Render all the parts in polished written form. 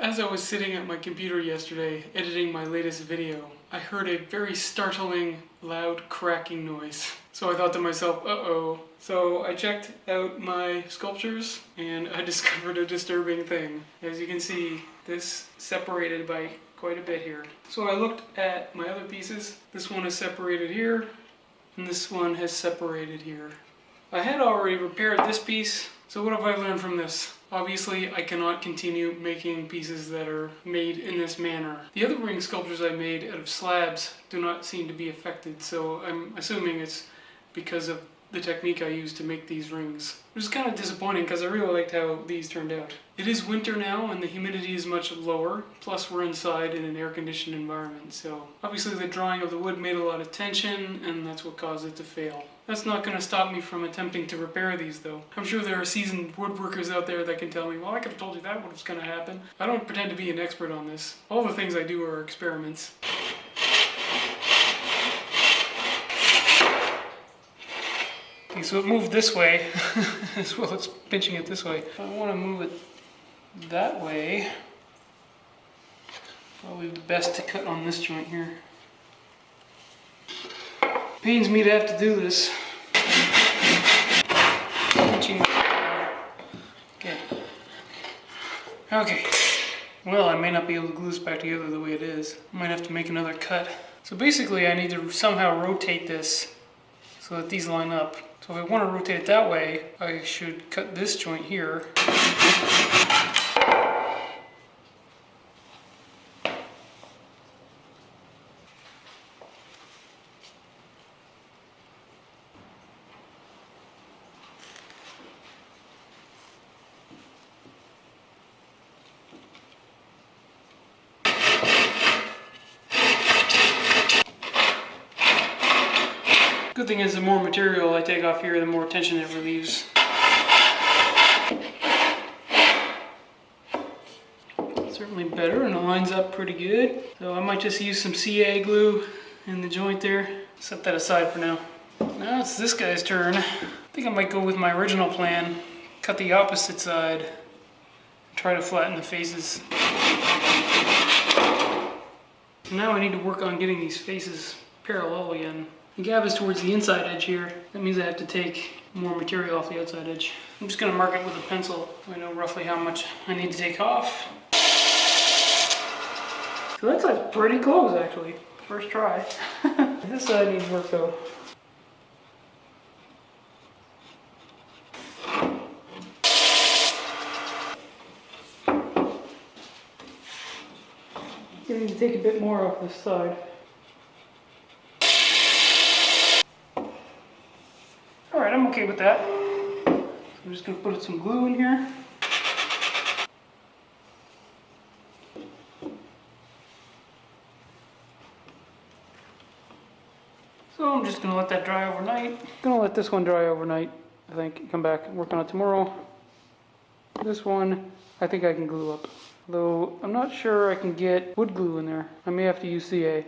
As I was sitting at my computer yesterday editing my latest video, I heard a very startling, loud cracking noise. So I thought to myself, uh-oh. So I checked out my sculptures and I discovered a disturbing thing. As you can see, this separated by quite a bit here. So I looked at my other pieces. This one is separated here, and this one has separated here. I had already repaired this piece, so what have I learned from this? Obviously, I cannot continue making pieces that are made in this manner. The other ring sculptures I made out of slabs do not seem to be affected, so I'm assuming it's because of the technique I used to make these rings. Which is kind of disappointing because I really liked how these turned out. It is winter now and the humidity is much lower, plus we're inside in an air-conditioned environment, so obviously the drawing of the wood made a lot of tension and that's what caused it to fail. That's not going to stop me from attempting to repair these though. I'm sure there are seasoned woodworkers out there that can tell me, well, I could have told you that was going to happen. I don't pretend to be an expert on this. All the things I do are experiments. Okay, so it moved this way, as well as pinching it this way. If I want to move it that way, probably best to cut on this joint here. Pains me to have to do this. Okay. Well, I may not be able to glue this back together the way it is. I might have to make another cut. So basically I need to somehow rotate this so that these line up. So if I want to rotate it that way, I should cut this joint here. Good thing is the more material I take off here, the more tension it relieves. Certainly better, and it lines up pretty good. So I might just use some CA glue in the joint there. Set that aside for now. Now it's this guy's turn. I think I might go with my original plan. Cut the opposite side. Try to flatten the faces. Now I need to work on getting these faces parallel again. The gap is towards the inside edge here. That means I have to take more material off the outside edge. I'm just going to mark it with a pencil so I know roughly how much I need to take off. So that side's pretty close actually. First try. This side needs work though. I need to take a bit more off this side. Alright, I'm okay with that. So I'm just going to put some glue in here. So I'm just going to let that dry overnight. I'm going to let this one dry overnight, I think. Come back and work on it tomorrow. This one, I think I can glue up. Though I'm not sure I can get wood glue in there. I may have to use CA.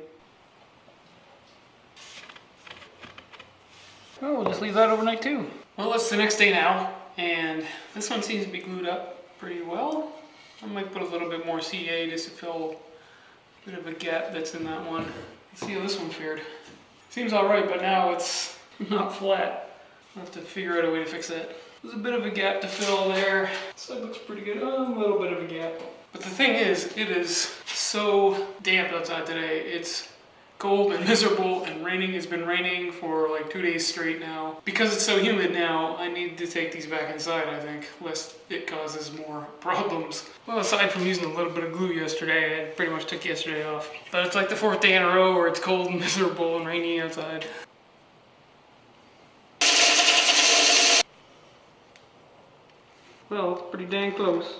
Oh, we'll just leave that overnight too. Well, it's the next day now, and this one seems to be glued up pretty well. I might put a little bit more CA just to fill a bit of a gap that's in that one. Let's see how this one fared. Seems alright, but now it's not flat. I'll have to figure out a way to fix that. There's a bit of a gap to fill there. This side looks pretty good. Oh, a little bit of a gap. But the thing is, it is so damp outside today. It's cold and miserable, and raining. Has been raining for like 2 days straight now. Because it's so humid now, I need to take these back inside, I think, lest it causes more problems. Well, aside from using a little bit of glue yesterday, I pretty much took yesterday off. But it's like the 4th day in a row where it's cold and miserable and rainy outside. Well, it's pretty dang close.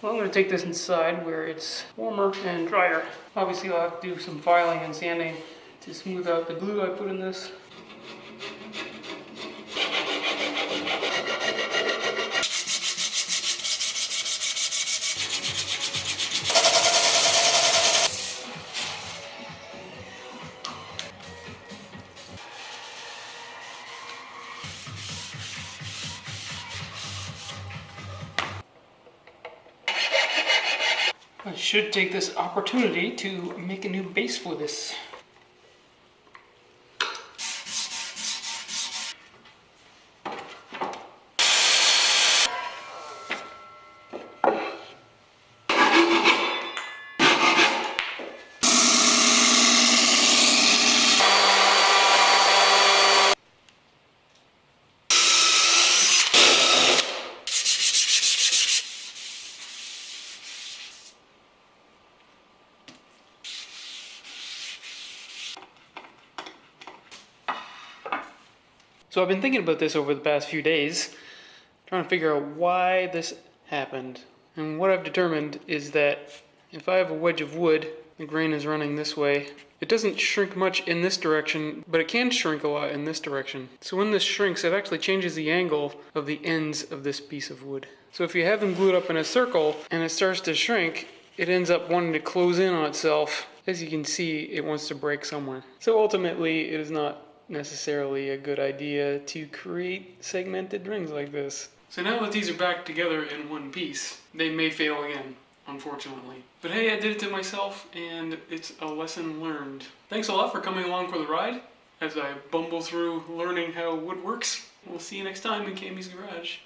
Well, I'm going to take this inside where it's warmer and drier. Obviously I'll have to do some filing and sanding to smooth out the glue I put in this. I should take this opportunity to make a new base for this. So I've been thinking about this over the past few days, trying to figure out why this happened. And what I've determined is that if I have a wedge of wood, the grain is running this way, it doesn't shrink much in this direction, but it can shrink a lot in this direction. So when this shrinks, it actually changes the angle of the ends of this piece of wood. So if you have them glued up in a circle and it starts to shrink, it ends up wanting to close in on itself. As you can see, it wants to break somewhere. So ultimately, it is not necessarily a good idea to create segmented rings like this. So now that these are back together in one piece, they may fail again, unfortunately. But hey, I did it to myself, and it's a lesson learned. Thanks a lot for coming along for the ride as I bumble through learning how wood works. We'll see you next time in Cammy's Garage.